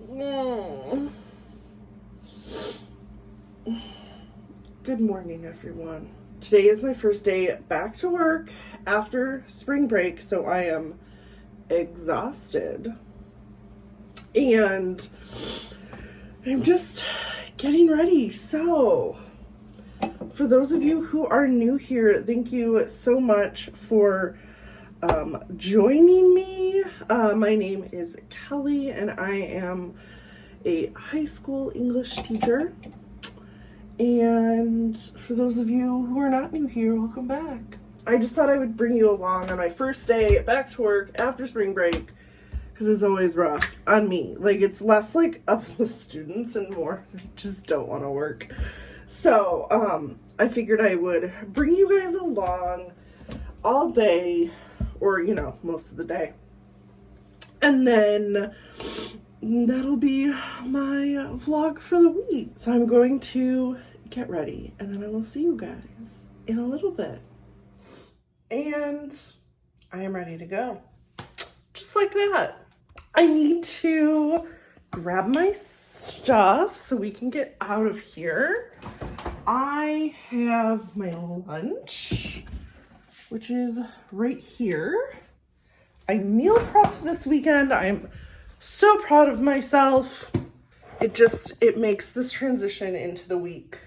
Mm. Good morning, everyone. Today is my first day back to work after spring break, so I am exhausted. And I'm just getting ready. So, for those of you who are new here, thank you so much for joining me. My name is Kelly, and I am a high school English teacher. And for those of you who are not new here, welcome back. I just thought I would bring you along on my first day back to work after spring break, because it's always rough on me. Like, it's less like of the students and more just don't want to work. So I figured I would bring you guys along all day, or most of the day, and then that'll be my vlog for the week. So I'm going to get ready, and then I will see you guys in a little bit. And I am ready to go. Just like that. I need to grab my stuff so we can get out of here. I have my lunch, which is right here. I meal prepped this weekend. I'm so proud of myself. It makes this transition into the week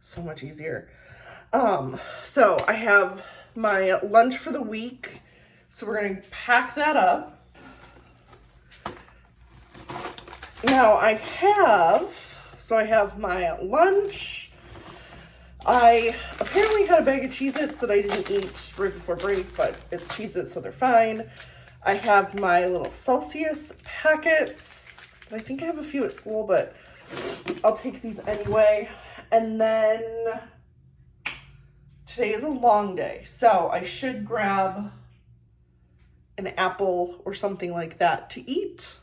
so much easier. So I have my lunch for the week. So we're gonna pack that up. Now I have my lunch. I apparently had a bag of Cheez-Its that I didn't eat right before break, but it's Cheez-Its, so they're fine. I have my little Celsius packets. I think I have a few at school, but I'll take these anyway. And then today is a long day, so I should grab an apple or something like that to eat.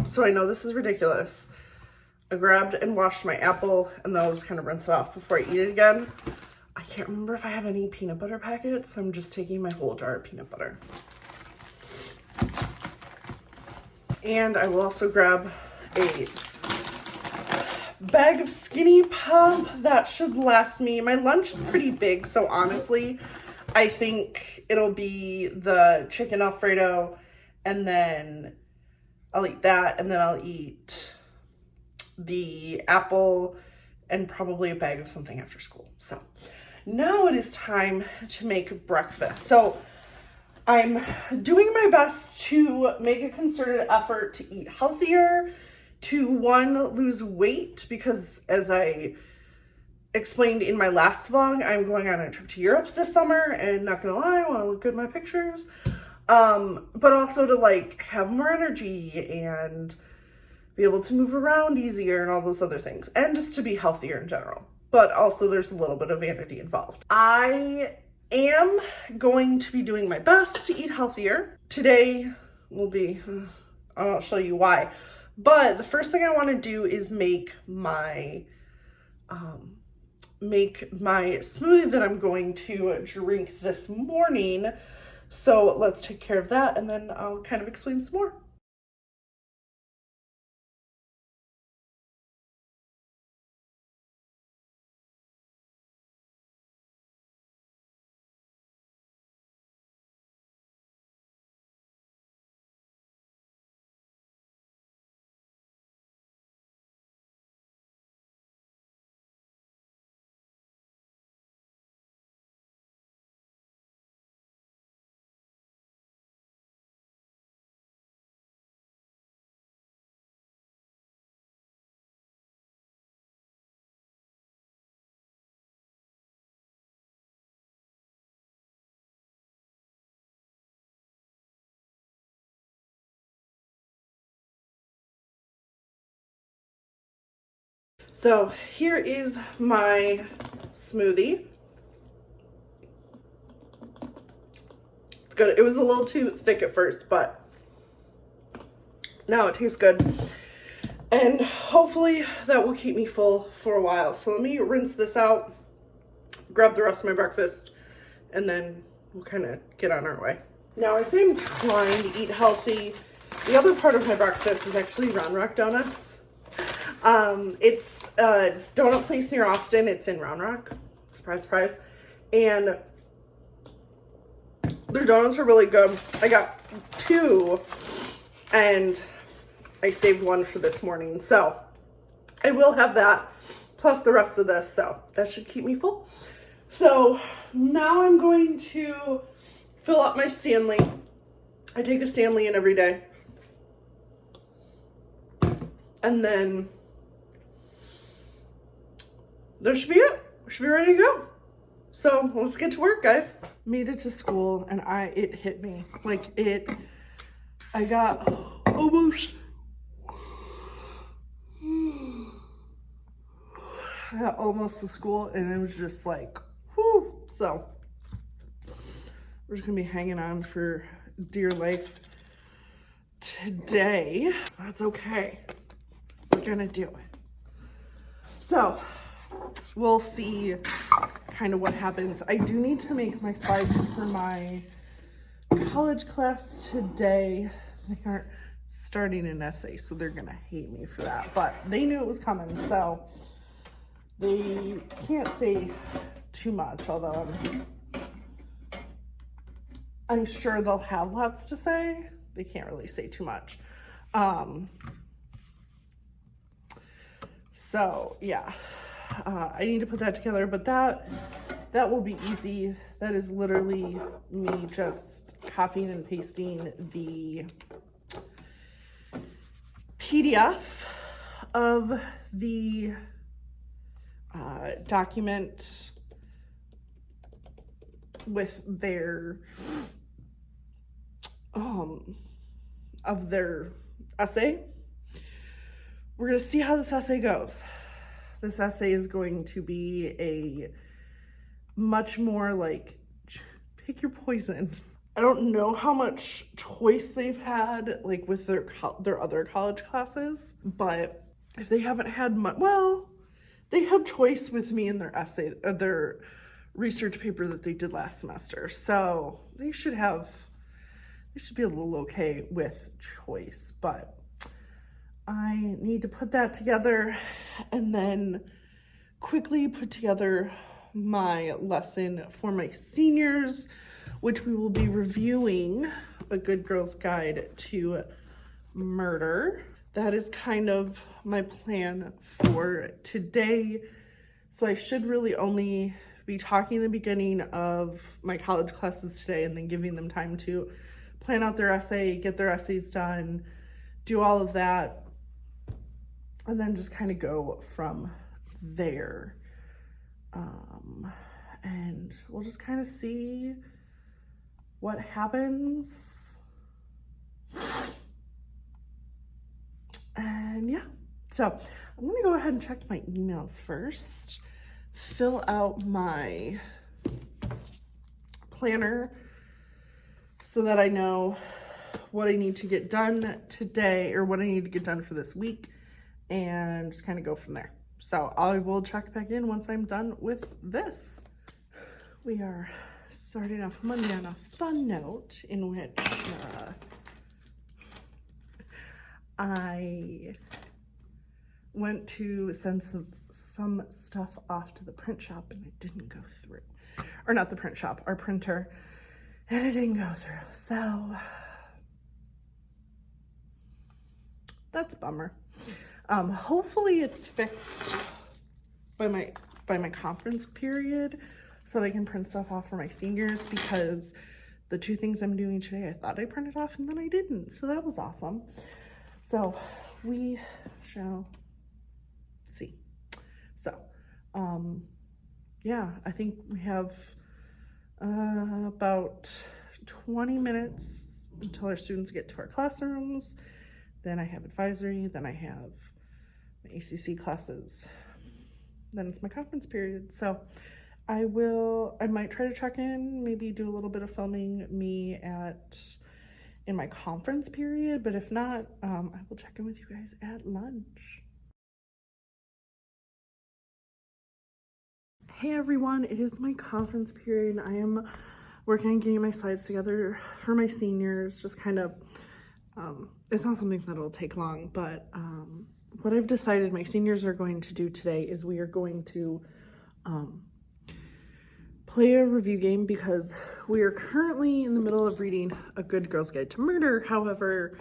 So I know this is ridiculous. I grabbed and washed my apple, and then I'll just kind of rinse it off before I eat it again. I can't remember if I have any peanut butter packets, so I'm just taking my whole jar of peanut butter. And I will also grab a bag of Skinny Pop. That should last me. My lunch is pretty big, so honestly, I think it'll be the chicken Alfredo, and then I'll eat that, and then I'll eat the apple and probably a bag of something after school. So now it is time to make breakfast. So I'm doing my best to make a concerted effort to eat healthier, to lose weight, because as I explained in my last vlog, I'm going on a trip to Europe this summer, and not gonna lie, I want to look good in my pictures. But also to have more energy and be able to move around easier and all those other things, and just to be healthier in general. But also there's a little bit of vanity involved. I am going to be doing my best to eat healthier. Today will be, I'll show you why. But the first thing I want to do is make my smoothie that I'm going to drink this morning. So let's take care of that, and then I'll kind of explain some more. So here is my smoothie. It's good. It was a little too thick at first, but now it tastes good. And hopefully that will keep me full for a while. So let me rinse this out, grab the rest of my breakfast, and then we'll kind of get on our way. Now, I say I'm trying to eat healthy. The other part of my breakfast is actually Round Rock Donuts. It's a donut place near Austin. It's in Round Rock. Surprise, surprise. And their donuts are really good. I got 2 and I saved 1 for this morning. So I will have that plus the rest of this. So that should keep me full. So now I'm going to fill up my Stanley. I take a Stanley in every day. And then there should be it. We should be ready to go. So let's get to work, guys. Made it to school and it hit me. I got almost to school and it was just like, whew. So we're just gonna be hanging on for dear life today. That's okay. We're gonna do it. So we'll see kind of what happens. I do need to make my slides for my college class today. They aren't starting an essay, so they're gonna hate me for that, but they knew it was coming, so they can't say too much, although I'm sure they'll have lots to say. They can't really say too much. So yeah, I need to put that together, but that will be easy. That is literally me just copying and pasting the PDF of the document with their of their essay. We're gonna see how this essay goes. This essay is going to be a much more like pick your poison. I don't know how much choice they've had like with their other college classes, but if they haven't had much, well, they had choice with me in their essay, their research paper that they did last semester. So they should be a little okay with choice, but I need to put that together and then quickly put together my lesson for my seniors, which we will be reviewing A Good Girl's Guide to Murder. That is kind of my plan for today. So I should really only be talking in the beginning of my college classes today and then giving them time to plan out their essay, get their essays done, do all of that, and then just kind of go from there. And we'll just kind of see what happens. And yeah, so I'm gonna go ahead and check my emails first, fill out my planner so that I know what I need to get done today or what I need to get done for this week, and just kind of go from there. So I will check back in once I'm done with this. We are starting off Monday on a fun note in which I went to send some stuff off to the print shop and it didn't go through. Or not the print shop, our printer, and it didn't go through. So that's a bummer. Hopefully it's fixed by my conference period so that I can print stuff off for my seniors, because the 2 things I'm doing today, I thought I printed off and then I didn't. So that was awesome. So we shall see. So, yeah, I think we have about 20 minutes until our students get to our classrooms. Then I have advisory, then I have my ACC classes. Then it's my conference period. So I might try to check in, maybe do a little bit of filming me in my conference period, but if not, I will check in with you guys at lunch. Hey everyone, it is my conference period. I am working on getting my slides together for my seniors, just kind of it's not something that'll take long, but what I've decided my seniors are going to do today is we are going to play a review game, because we are currently in the middle of reading A Good Girl's Guide to Murder. However,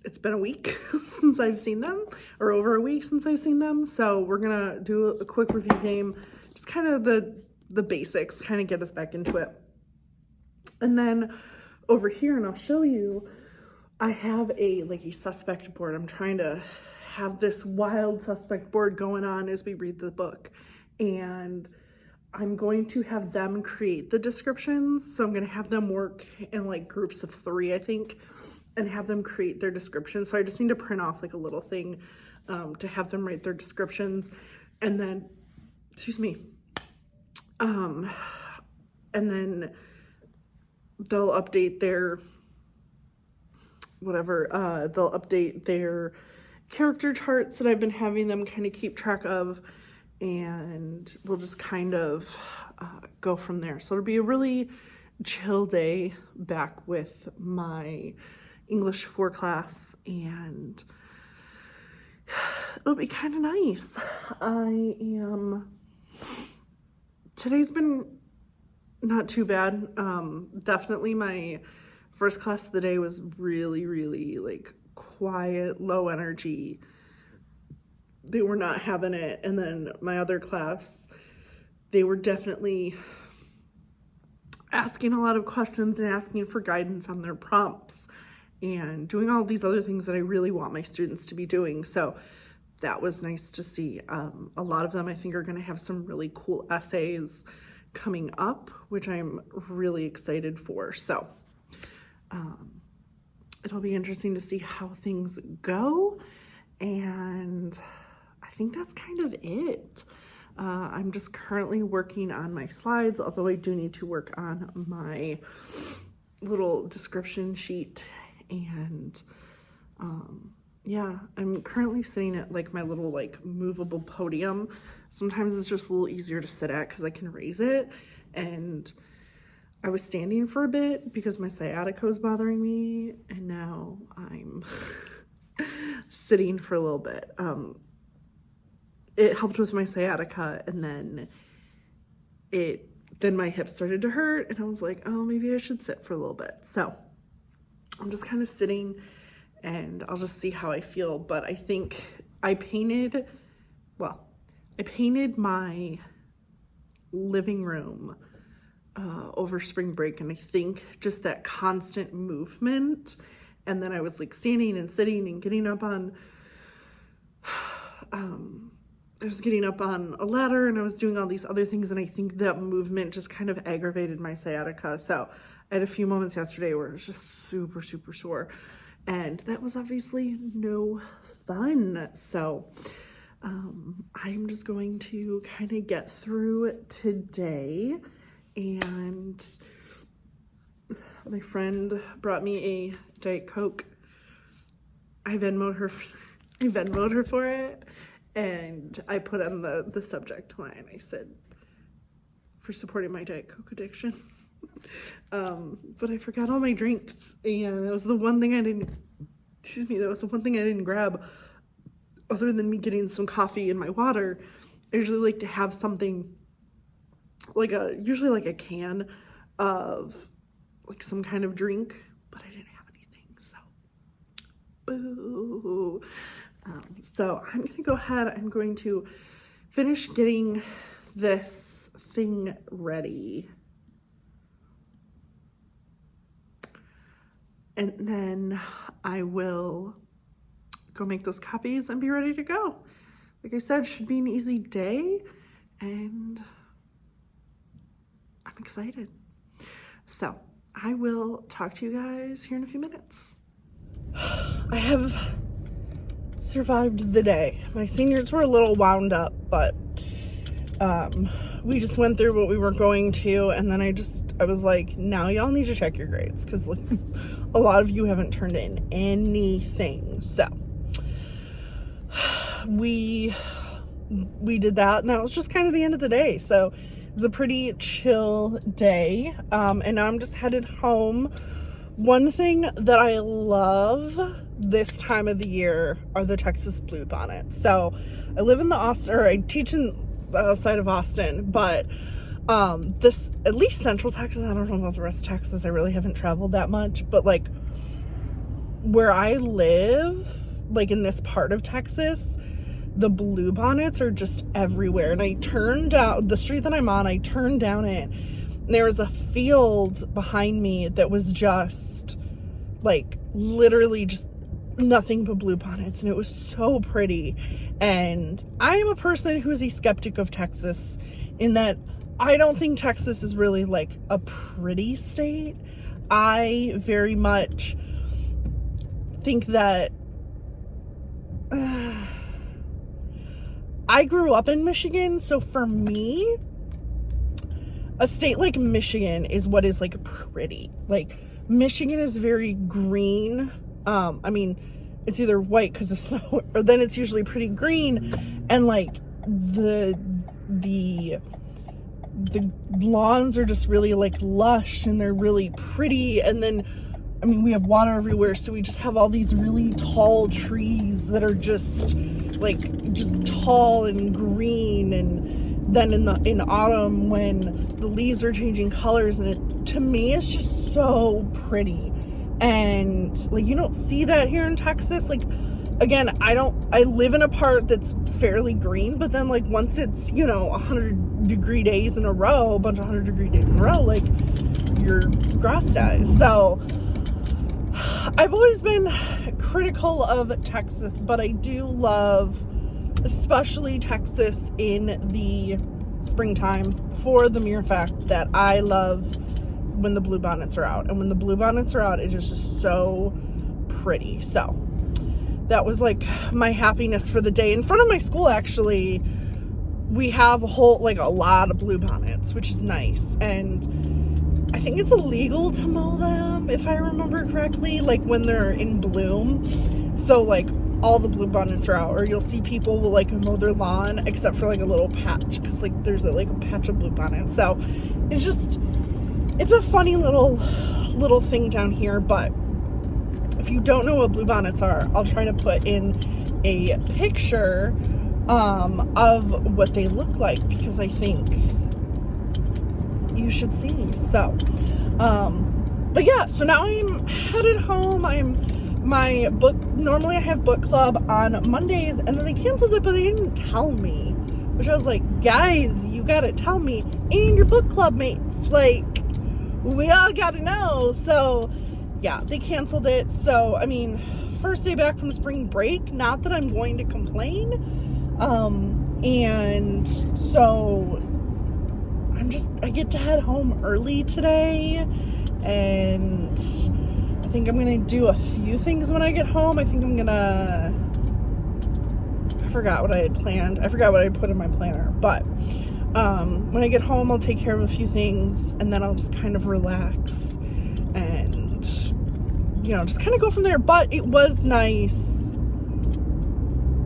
it's been a week since I've seen them, or over a week since I've seen them. So we're gonna do a quick review game, just kind of the basics, kind of get us back into it. And then over here, and I'll show you, I have a suspect board. I'm trying to have this wild suspect board going on as we read the book. And I'm going to have them create the descriptions. So I'm going to have them work in like groups of 3, I think, and have them create their descriptions. So I just need to print off like a little thing to have them write their descriptions. And then, excuse me, and then they'll update their they'll update their character charts that I've been having them kind of keep track of, and we'll just kind of go from there. So it'll be a really chill day back with my English 4 class, and it'll be kind of nice. Today's been not too bad. Definitely my first class of the day was really, really like quiet, low energy. They were not having it. And then my other class, they were definitely asking a lot of questions and asking for guidance on their prompts and doing all these other things that I really want my students to be doing. So that was nice to see. A lot of them, I think, are going to have some really cool essays coming up, which I'm really excited for. So it'll be interesting to see how things go. And I think that's kind of it. I'm just currently working on my slides, although I do need to work on my little description sheet. And yeah, I'm currently sitting at like my little like movable podium. Sometimes it's just a little easier to sit at because I can raise it. And I was standing for a bit because my sciatica was bothering me, and now I'm sitting for a little bit. It helped with my sciatica, and then my hips started to hurt, and I was like, oh, maybe I should sit for a little bit. So I'm just kind of sitting, and I'll just see how I feel. But I think I painted my living room over spring break, and I think just that constant movement, and then I was like standing and sitting and getting up on I was getting up on a ladder, and I was doing all these other things, and I think that movement just kind of aggravated my sciatica. So I had a few moments yesterday where it was just super, super sore, and that was obviously no fun. So I'm just going to kind of get through today. And my friend brought me a Diet Coke. I Venmoed her for it, and I put on the subject line, I said, for supporting my Diet Coke addiction. But I forgot all my drinks, and that was the one thing I didn't grab, other than me getting some coffee and my water. I usually like to have something usually like a can of like some kind of drink, but I didn't have anything, so boo. So I'm gonna go ahead, I'm going to finish getting this thing ready, and then I will go make those copies and be ready to go. Like I said, should be an easy day, and I'm excited. So I will talk to you guys here in a few minutes. I have survived the day. My seniors were a little wound up, but we just went through what we were going to, and then I was like, now y'all need to check your grades, because like a lot of you haven't turned in anything. So we did that, and that was just kind of the end of the day. So it was a pretty chill day, and now I'm just headed home One thing that I love this time of the year are the Texas bluebonnets. So I live in I teach in the outside of Austin, but this, at least Central Texas, I don't know about the rest of Texas, I really haven't traveled that much, but like where I live, like in this part of Texas, the bluebonnets are just everywhere. And I turned down the street that I'm on, I turned down it. There was a field behind me that was just like literally just nothing but bluebonnets, and it was so pretty. And I am a person who is a skeptic of Texas in that I don't think Texas is really like a pretty state. I very much think that I grew up in Michigan, so for me, a state like Michigan is what is like pretty. Like Michigan is very green. I mean, it's either white because of snow, or then it's usually pretty green, and like the lawns are just really like lush and they're really pretty. And then, I mean, we have water everywhere, so we just have all these really tall trees that are just tall and green. And then in autumn, when the leaves are changing colors, and it, to me, it's just so pretty. And like, you don't see that here in Texas. Like, again, I live in a part that's fairly green, but then like once it's, 100-degree days in a row, a bunch of 100-degree days in a row, like your grass dies. So I've always been critical of Texas, but I do love especially Texas in the springtime for the mere fact that I love when the bluebonnets are out. And when the bluebonnets are out, it is just so pretty. So that was like my happiness for the day. In front of my school, actually, we have a lot of bluebonnets, which is nice. And I think it's illegal to mow them, if I remember correctly, like when they're in bloom. So like all the bluebonnets are out, or you'll see people will like mow their lawn except for like a little patch, because like there's a patch of bluebonnets. So it's a funny little thing down here. But if you don't know what bluebonnets are, I'll try to put in a picture of what they look like, because I think you should see. So but yeah, so now I'm headed home. Normally I have book club on Mondays, and then they canceled it, but they didn't tell me, which I was like, guys, you gotta tell me, and your book club mates, like, we all gotta know. So yeah, they canceled it. So I mean, first day back from spring break, not that I'm going to complain. And so I get to head home early today, and I think I'm gonna do a few things when I get home. I forgot what I had planned. I forgot what I put in my planner, but when I get home, I'll take care of a few things, and then I'll just kind of relax and, just kind of go from there. But it was nice.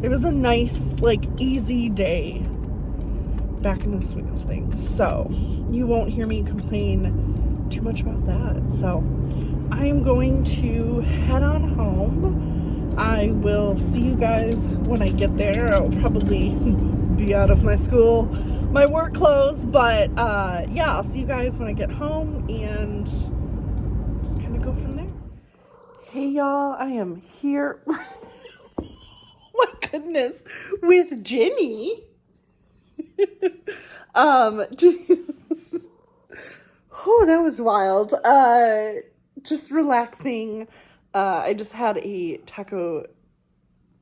It was a nice, easy day back in the swing of things. So you won't hear me complain too much about that. So I'm going to head on home. I will see you guys when I get there. I'll probably be out of my work clothes, but yeah, I'll see you guys when I get home, and just kind of go from there. Hey y'all, I am here. My goodness, with Jenny. Jeez. Oh, that was wild. Just relaxing. I just had a taco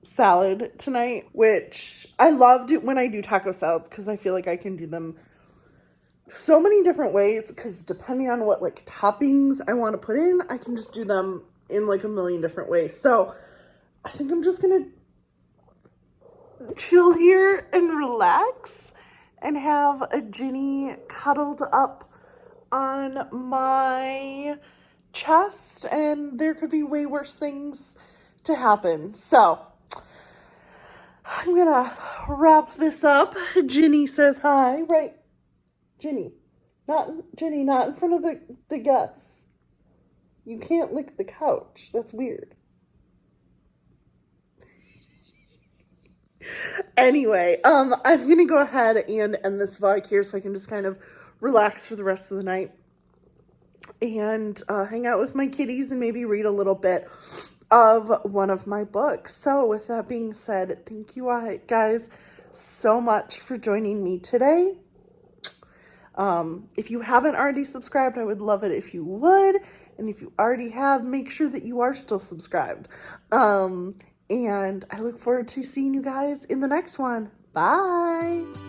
salad tonight, which I loved it when I do taco salads, because I feel like I can do them so many different ways, because depending on what toppings I want to put in, I can just do them in a million different ways. So I think I'm just gonna chill here and relax and have a Ginny cuddled up on my chest, and there could be way worse things to happen. So I'm gonna wrap this up. Ginny says hi, right? Ginny, not in front of the guests. You can't lick the couch. That's weird. Anyway, I'm gonna go ahead and end this vlog here so I can just kind of relax for the rest of the night and hang out with my kitties and maybe read a little bit of one of my books. So with that being said, thank you guys so much for joining me today. If you haven't already subscribed, I would love it if you would. And if you already have, make sure that you are still subscribed. And I look forward to seeing you guys in the next one. Bye.